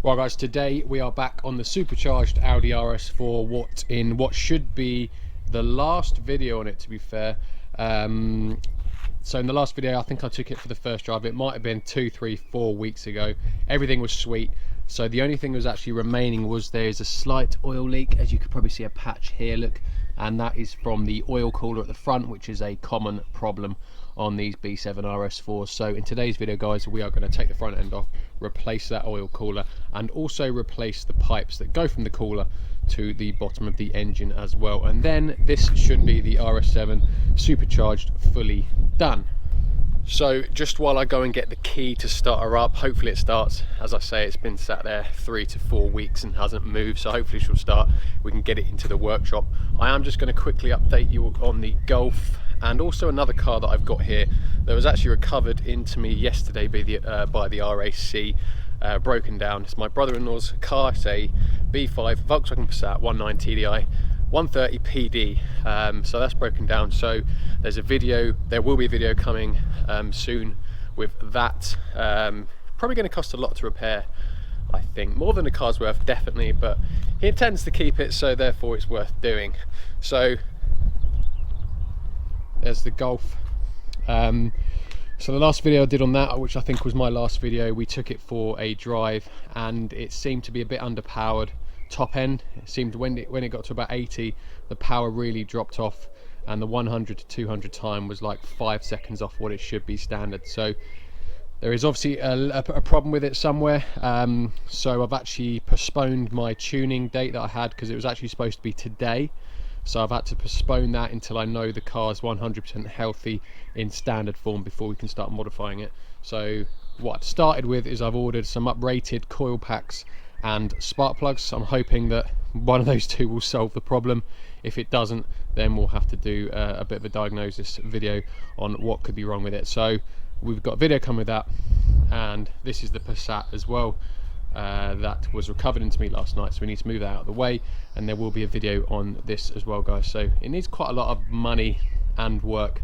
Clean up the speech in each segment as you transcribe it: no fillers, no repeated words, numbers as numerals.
Right guys, today we are back on the supercharged Audi RS4, what should be the last video on it, to be fair. So in the last video I think I took it for the first drive. It might have been 2, 3, 4 weeks ago. Everything was sweet, so the only thing that was actually remaining was there's a slight oil leak, as you could probably see a patch here, look, and that is from the oil cooler at the front, which is a common problem on these B7 RS4s. So in today's video guys, we are going to take the front end off, replace that oil cooler, and also replace the pipes that go from the cooler to the bottom of the engine as well. And then this should be the RS7 supercharged, fully done. So just while I go and get the key to start her up, hopefully it starts. As I say, it's been sat there 3 to 4 weeks and hasn't moved, so hopefully she'll start. We can get it into the workshop. I am just going to quickly update you on the Golf and also another car that I've got here that was actually recovered into me yesterday by the RAC, broken down. It's my brother-in-law's car. It's a B5 Volkswagen Passat 19 TDI 130 PD, so that's broken down. So there will be a video coming soon with that. Probably going to cost a lot to repair, I think, more than the car's worth, definitely, but he intends to keep it, so therefore it's worth doing. So there's the Golf. So the last video I did on that, which I think was my last video, we took it for a drive and it seemed to be a bit underpowered. Top end, it seemed when it got to about 80, the power really dropped off, and the 100 to 200 time was like 5 seconds off what it should be standard. So there is obviously a problem with it somewhere. So I've actually postponed my tuning date that I had, because it was actually supposed to be today. So I've had to postpone that until I know the car's 100% healthy in standard form before we can start modifying it. So what I've started with is I've ordered some uprated coil packs and spark plugs. I'm hoping that one of those two will solve the problem. If it doesn't, then we'll have to do a bit of a diagnosis video on what could be wrong with it. So we've got a video coming with that, and this is the Passat as well. That was recovered into me last night, so we need to move that out of the way, and there will be a video on this as well guys. So it needs quite a lot of money and work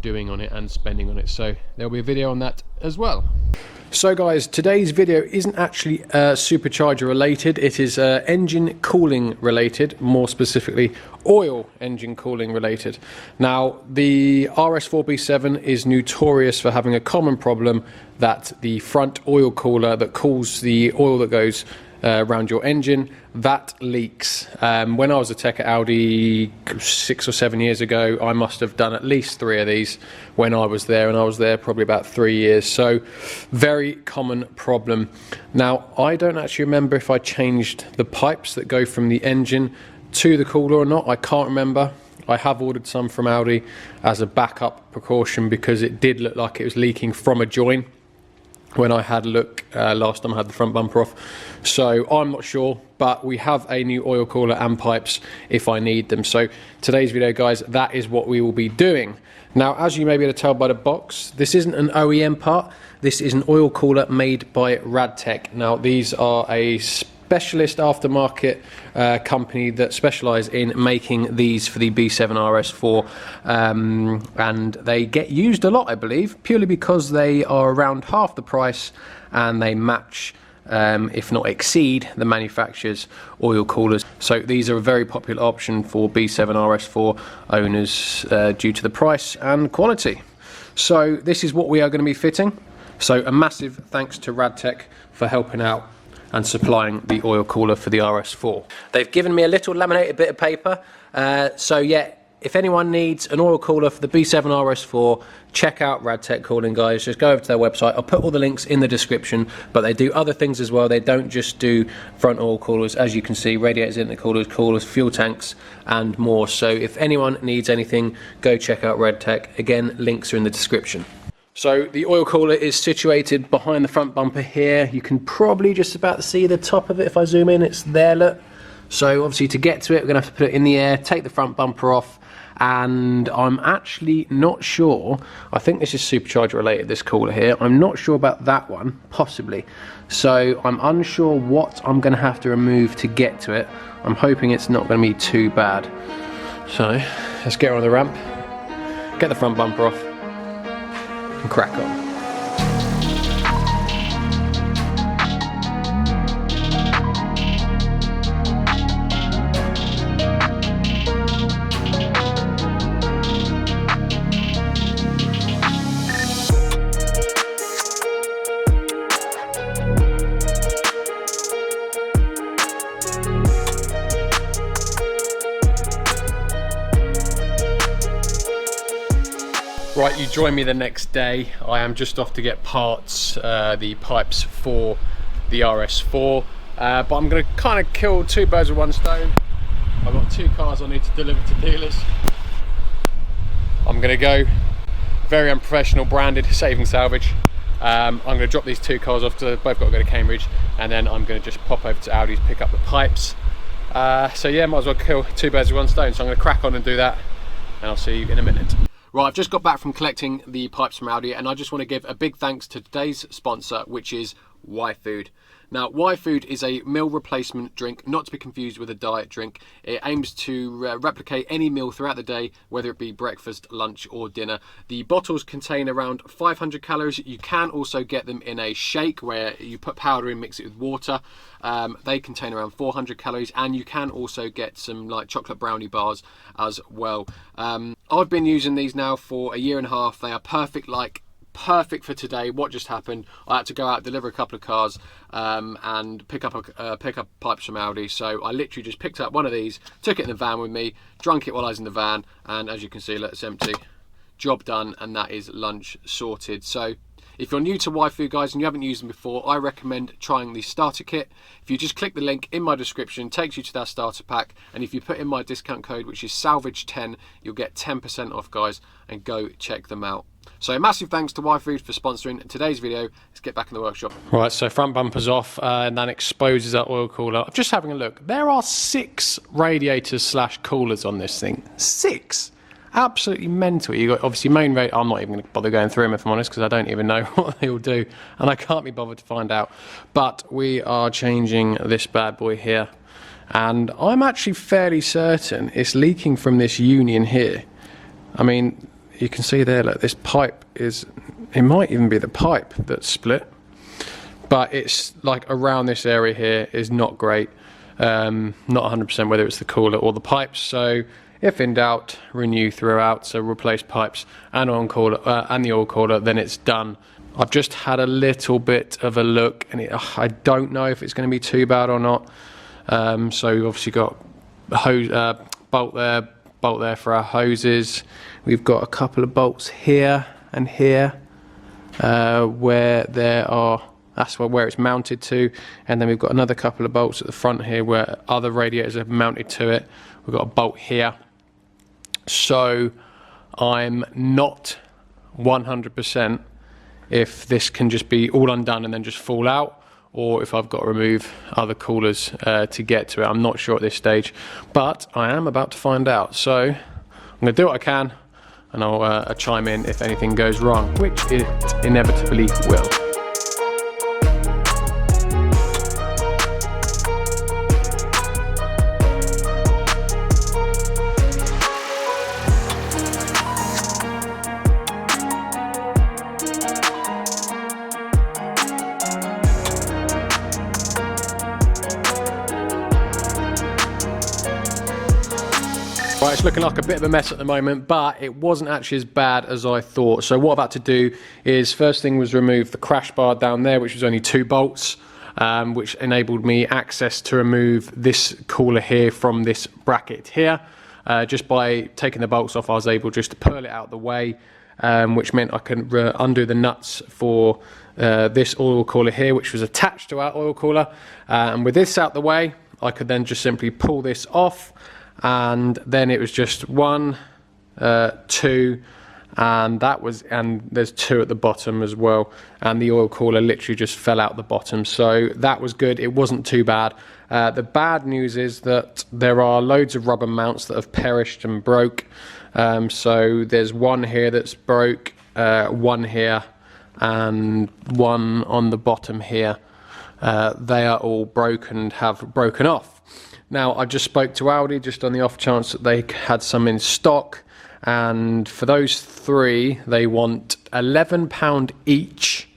doing on it and spending on it, so there'll be a video on that as well. So guys, today's video isn't actually supercharger related, it is engine cooling related, more specifically oil engine cooling related. Now the RS4 B7 is notorious for having a common problem, that the front oil cooler that cools the oil that goes around your engine, that leaks. When I was a tech at Audi 6 or 7 years ago, I must have done at least 3 of these when I was there, and I was there probably about 3 years. So very common problem. Now I don't actually remember if I changed the pipes that go from the engine to the cooler or not. I can't remember. I have ordered some from Audi as a backup precaution, because it did look like it was leaking from a join when I had a look last time I had the front bumper off. So I'm not sure, but we have a new oil cooler and pipes if I need them. So today's video guys, that is what we will be doing. Now as you may be able to tell by the box, this isn't an OEM part, this is an oil cooler made by Radtech. Now these are a specialist aftermarket company that specialise in making these for the B7 RS4, and they get used a lot, I believe, purely because they are around half the price and they match, if not exceed, the manufacturer's oil coolers. So these are a very popular option for B7 RS4 owners due to the price and quality. So this is what we are going to be fitting. So a massive thanks to Radtech for helping out and supplying the oil cooler for the RS4. They've given me a little laminated bit of paper, so yeah, if anyone needs an oil cooler for the B7 RS4, check out Radtech Cooling guys. Just go over to their website. I'll put all the links in the description, but they do other things as well. They don't just do front oil coolers, as you can see, radiators, intercoolers, fuel tanks and more. So if anyone needs anything, go check out Radtech. Again, links are in the description. So the oil cooler is situated behind the front bumper here. You can probably just about see the top of it if I zoom in. It's there, look. So obviously to get to it, we're going to have to put it in the air, take the front bumper off, and I'm actually not sure. I think this is supercharger related, this cooler here. I'm not sure about that one, possibly. So I'm unsure what I'm going to have to remove to get to it. I'm hoping it's not going to be too bad. So let's get her on the ramp, get the front bumper off, and crack on. Right, you join me the next day. I am just off to get parts, the pipes for the RS4, but I'm going to kind of kill two birds with one stone. I've got two cars I need to deliver to dealers. I'm going to go very unprofessional, branded, saving salvage. I'm going to drop these two cars off to, both got to go to Cambridge, and then I'm going to just pop over to Audi to pick up the pipes. So yeah, might as well kill two birds with one stone. So I'm going to crack on and do that, and I'll see you in a minute. Right, I've just got back from collecting the pipes from Audi, and I just want to give a big thanks to today's sponsor, which is Y-Food. Now, Y-Food is a meal replacement drink, not to be confused with a diet drink. It aims to replicate any meal throughout the day, whether it be breakfast, lunch or dinner. The bottles contain around 500 calories. You can also get them in a shake where you put powder in, mix it with water. They contain around 400 calories, and you can also get some like chocolate brownie bars as well. I've been using these now for a year and a half. They are perfect for today. What just happened, I had to go out, deliver a couple of cars, and pick up pipes from Audi. So I literally just picked up one of these, took it in the van with me, drunk it while I was in the van, and as you can see, look, it's empty. Job done, and that is lunch sorted. So if you're new to Y-Food, guys, and you haven't used them before, I recommend trying the starter kit. If you just click the link in my description, it takes you to that starter pack, and if you put in my discount code, which is Salvage10, you'll get 10% off, guys, and go check them out. So massive thanks to Y-Food for sponsoring today's video. Let's get back in the workshop. Right, so front bumper's off, and that exposes that oil cooler. I'm just having a look. There are 6 radiators slash coolers on this thing. 6! Absolutely mental. You got obviously main radiator. I'm not even going to bother going through them if I'm honest, because I don't even know what they all do, and I can't be bothered to find out. But we are changing this bad boy here, and I'm actually fairly certain it's leaking from this union here. I mean, you can see there, look, this pipe is, it might even be the pipe that's split, but it's like around this area here is not great. Not 100% whether it's the cooler or the pipes. So if in doubt, renew throughout. So replace pipes and oil cooler and the oil cooler, then it's done. I've just had a little bit of a look, and I don't know if it's going to be too bad or not. So we've obviously got a hose, bolt there for our hoses. We've got a couple of bolts here and here where there are, that's where it's mounted to, and then we've got another couple of bolts at the front here where other radiators are mounted to it. We've got a bolt here. So I'm not 100% if this can just be all undone and then just fall out, or if I've got to remove other coolers to get to it. I'm not sure at this stage, but I am about to find out. So I'm going to do what I can, and I'll chime in if anything goes wrong, which it inevitably will. Right, it's looking like a bit of a mess at the moment, but it wasn't actually as bad as I thought. So what I've had to do is, first thing was remove the crash bar down there, which was only 2 bolts, which enabled me access to remove this cooler here from this bracket here. Just by taking the bolts off, I was able just to pull it out of the way, which meant I could undo the nuts for this oil cooler here, which was attached to our oil cooler. And with this out the way, I could then just simply pull this off, and then it was just 1, 2, and there's 2 at the bottom as well, and the oil cooler literally just fell out the bottom. So that was good. It wasn't too bad. The bad news is that there are loads of rubber mounts that have perished and broke. So there's one here that's broke, one here, and one on the bottom here. They are all broken and have broken off. Now, I just spoke to Audi just on the off chance that they had some in stock, and for those 3 they want £11 each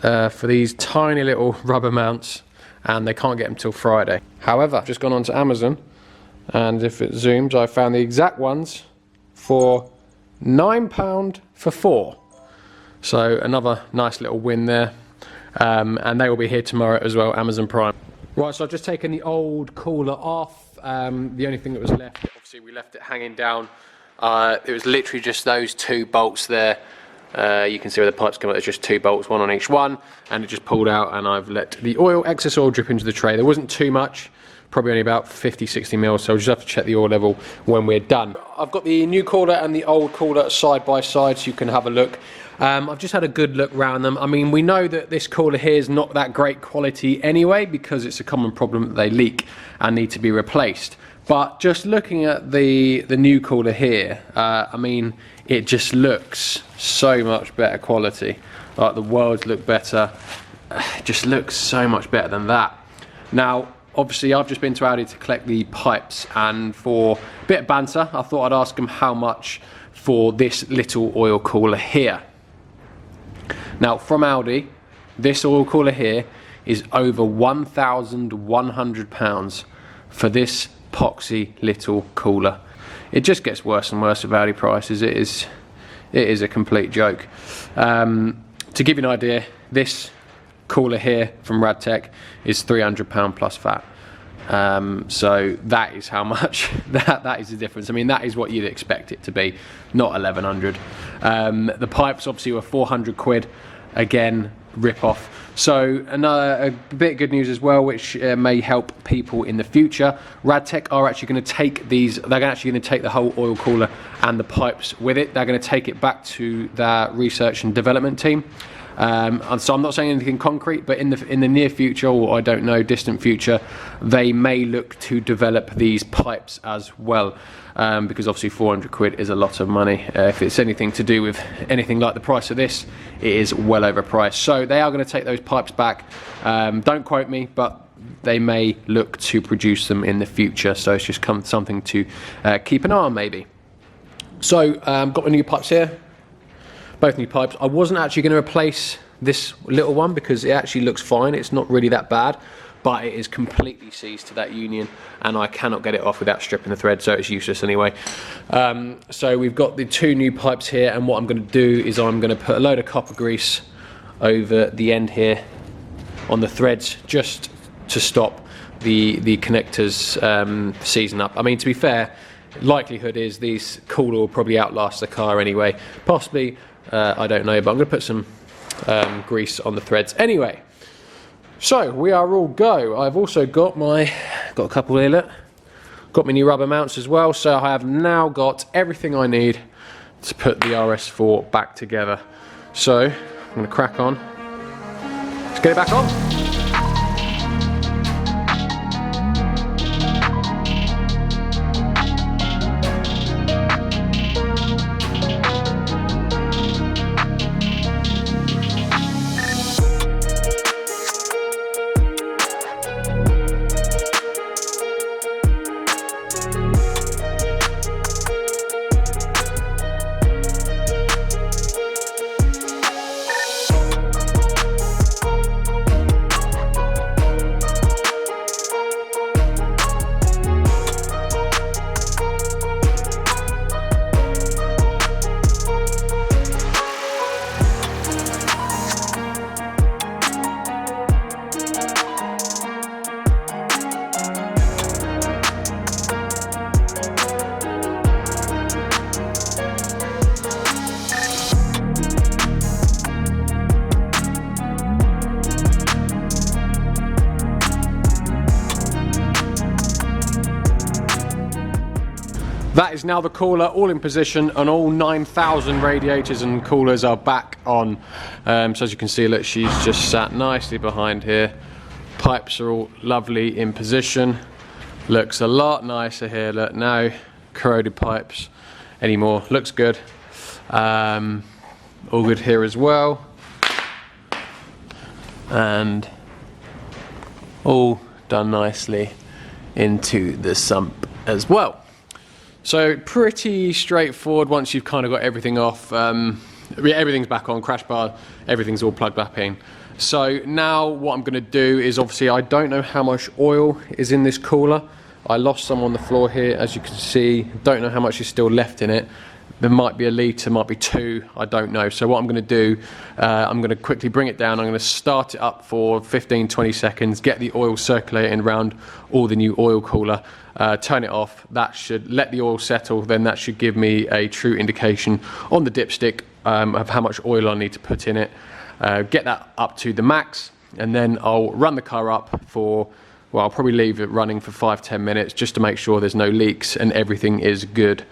for these tiny little rubber mounts, and they can't get them till Friday. However, I've just gone on to Amazon, and if it zooms, I found the exact ones for £9 for 4. So another nice little win there, and they will be here tomorrow as well, Amazon Prime. Right, so I've just taken the old cooler off. The only thing that was left, obviously we left it hanging down It was literally just those 2 bolts there. You can see where the pipes come out. There's just 2 bolts, 1 on each one, and it just pulled out, and I've let the excess oil drip into the tray. There wasn't too much, probably only about 50-60 mils, so I'll just have to check the oil level when we're done. I've got the new cooler and the old cooler side by side, so you can have a look. I've just had a good look around them. I mean, we know that this cooler here is not that great quality anyway, because it's a common problem that they leak and need to be replaced. But just looking at the new cooler here, I mean, it just looks so much better quality. Like, the worlds look better. It just looks so much better than that. Now, obviously, I've just been to Audi to collect the pipes, and for a bit of banter, I thought I'd ask them how much for this little oil cooler here. Now, from Audi, this oil cooler here is over £1,100 for this poxy little cooler. It just gets worse and worse with Audi prices. It is a complete joke. To give you an idea, this cooler here from Radtech is £300 plus VAT. So that is how much that is the difference. I mean, that is what you'd expect it to be, not 1100. The pipes obviously were 400 quid, again, rip off. So a bit of good news as well, which may help people in the future. Radtech are actually going to take these, they're actually going to take the whole oil cooler and the pipes with it. They're going to take it back to their research and development team. And so I'm not saying anything concrete, but in the near future, or I don't know, distant future, they may look to develop these pipes as well, because obviously 400 quid is a lot of money. If it's anything to do with anything like the price of this, it is well overpriced. So they are going to take those pipes back. Don't quote me, but they may look to produce them in the future. So it's just something to keep an eye on, maybe. So got my new pipes here. Both new pipes. I wasn't actually going to replace this little one because it actually looks fine. It's not really that bad, but it is completely seized to that union, and I cannot get it off without stripping the thread, so it's useless anyway. So we've got the 2 new pipes here, and what I'm going to do is I'm going to put a load of copper grease over the end here on the threads, just to stop the connectors seizing up. I mean, to be fair, likelihood is these cooler will probably outlast the car anyway. Possibly, I don't know, but I'm going to put some grease on the threads anyway. So we are all go. I've also got a couple here, look. Got my new rubber mounts as well, so I have now got everything I need to put the RS4 back together. So I'm going to crack on. Let's get it back on. That is now the cooler all in position, and all 9,000 radiators and coolers are back on. So as you can see, look, she's just sat nicely behind here. Pipes are all lovely in position. Looks a lot nicer here. Look, no corroded pipes anymore. Looks good. All good here as well. And all done nicely into the sump as well. So pretty straightforward once you've kind of got everything off. Everything's back on, crash bar, everything's all plugged back in. So now what I'm going to do is, obviously I don't know how much oil is in this cooler. I lost some on the floor here, as you can see. Don't know how much is still left in it. there might be a litre, might be 2, I don't know. So what I'm going to do, I'm going to quickly bring it down. I'm going to start it up for 15-20 seconds, get the oil circulating around all the new oil cooler, turn it off. That should let the oil settle, then that should give me a true indication on the dipstick of how much oil I need to put in it. Get that up to the max, and then I'll run the car up for, well, I'll probably leave it running for 5-10 minutes just to make sure there's no leaks and everything is good.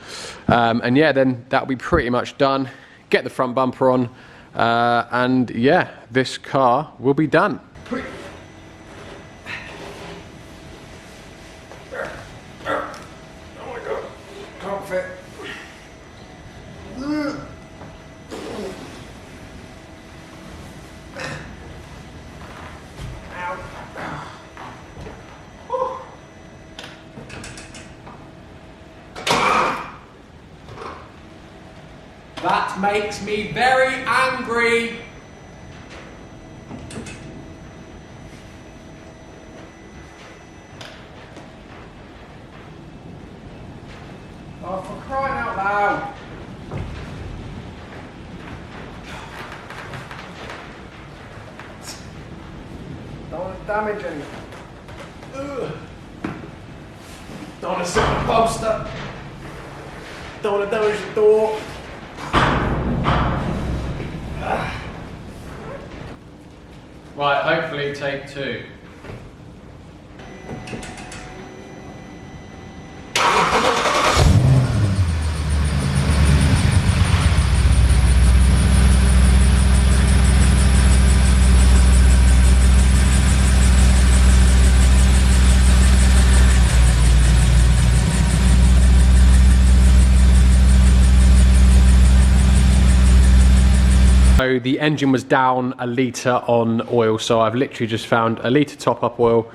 And yeah, then that'll be pretty much done. Get the front bumper on, and yeah, this car will be done. Oh my God, can't fit. That makes me very angry. Oh, for crying out loud. Don't want to damage anything. Don't want to sit on the poster. Don't want to damage the door. Right, hopefully take 2. So the engine was down a litre on oil, so I've literally just found a litre top-up oil,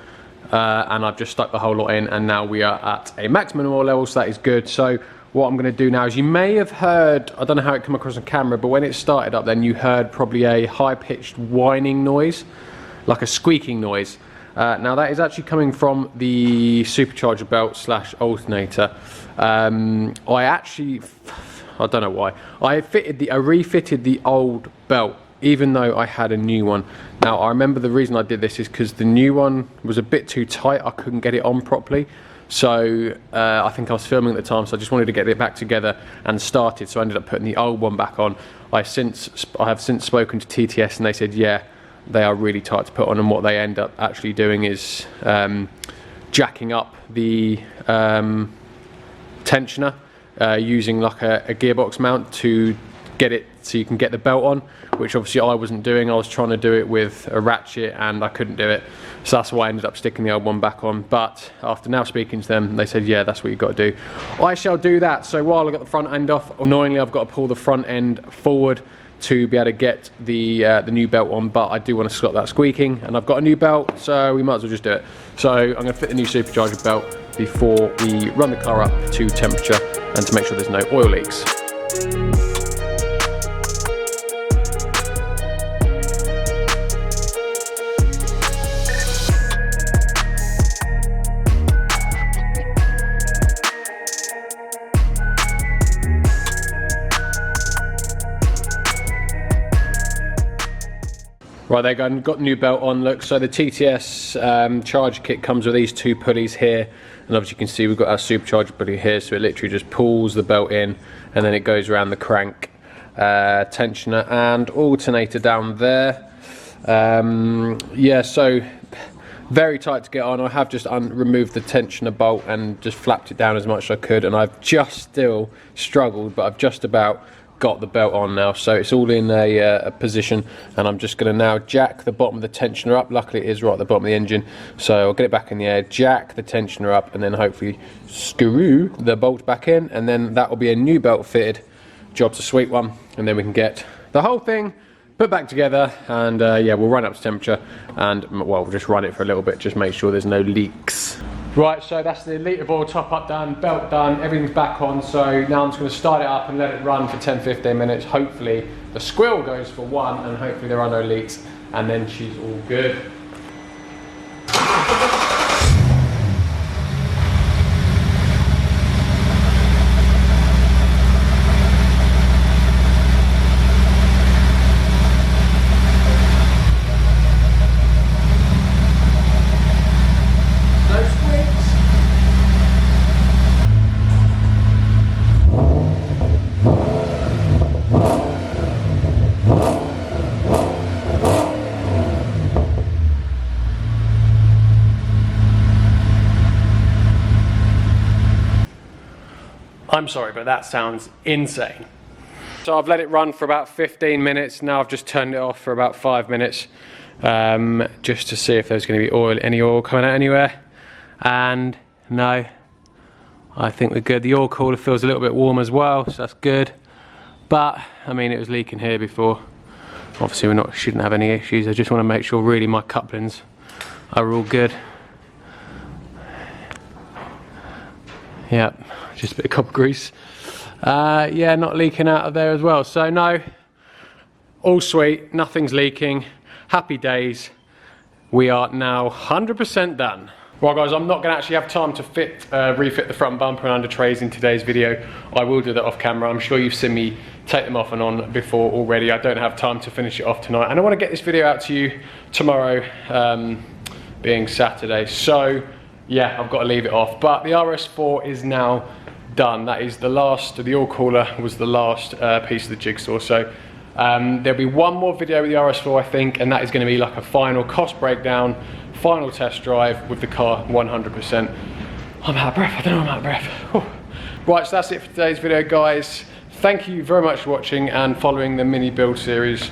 and I've just stuck the whole lot in, and now we are at a maximum oil level, so that is good. So what I'm going to do now is, you may have heard, I don't know how it came across on camera, but when it started up then you heard probably a high-pitched whining noise, like a squeaking noise. Now that is actually coming from the supercharger belt slash alternator. I don't know why. I refitted the old belt, even though I had a new one. Now I remember the reason I did this is because the new one was a bit too tight. I couldn't get it on properly. So I think I was filming at the time, so I just wanted to get it back together and started. So I ended up putting the old one back on. I have since spoken to TTS, and they said, yeah, they are really tight to put on. And what they end up actually doing is jacking up the tensioner. Using like a gearbox mount to get it so you can get the belt on, which obviously I wasn't doing. I was trying to do it with a ratchet and I couldn't do it, so that's why I ended up sticking the old one back on. But after now speaking to them, they said, yeah, that's what you've got to do. I shall do that. So while I got the front end off, annoyingly I've got to pull the front end forward to be able to get the new belt on, but I do want to stop that squeaking, and I've got a new belt, so we might as well just do it. So I'm going to fit the new supercharger belt before we run the car up to temperature and to make sure there's no oil leaks. Right, there, got the new belt on. Look, so the TTS charge kit comes with these 2 pulleys here, and obviously you can see we've got our supercharger pulley here, so it literally just pulls the belt in, and then it goes around the crank, tensioner and alternator down there. Yeah, so very tight to get on. I have just removed the tensioner bolt and just flapped it down as much as I could, and I've just still struggled, but I've just about got the belt on now, so it's all in a position, and I'm just going to now jack the bottom of the tensioner up. Luckily it is right at the bottom of the engine, so I'll get it back in the air, jack the tensioner up, and then hopefully screw the bolt back in, and then that will be a new belt fitted. Job's a sweet one, and then we can get the whole thing put back together, and yeah, we'll run up to temperature, and well, we'll just run it for a little bit, just make sure there's no leaks. Right, so that's the litre of oil top up done, belt done, everything's back on. So now I'm just going to start it up and let it run for 10-15 minutes. Hopefully the squirrel goes for 1, and hopefully there are no leaks, and then she's all good. I'm sorry, but that sounds insane. So I've let it run for about 15 minutes. Now I've just turned it off for about 5 minutes, just to see if there's going to be any oil coming out anywhere. And no, I think we're good. The oil cooler feels a little bit warm as well, so that's good. But I mean, it was leaking here before. Obviously, shouldn't have any issues. I just want to make sure really my couplings are all good. Yep, just a bit of copper grease. Yeah, not leaking out of there as well. So no, all sweet, nothing's leaking. Happy days. We are now 100% done. Right guys, I'm not going to actually have time to refit the front bumper and under trays in today's video. I will do that off camera. I'm sure you've seen me take them off and on before already. I don't have time to finish it off tonight. And I want to get this video out to you tomorrow, being Saturday. So yeah, I've got to leave it off. But the RS4 is now done. That is the last, the oil cooler was the last piece of the jigsaw. So there'll be one more video with the RS4, I think, and that is going to be like a final cost breakdown, final test drive with the car 100%. I'm out of breath. I don't know, I'm out of breath. Whew. Right, so that's it for today's video, guys. Thank you very much for watching and following the mini build series.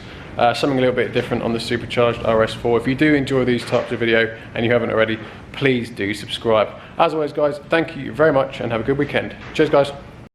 Something a little bit different on the Supercharged RS4. If you do enjoy these types of video and you haven't already, please do subscribe. As always guys, thank you very much and have a good weekend. Cheers guys.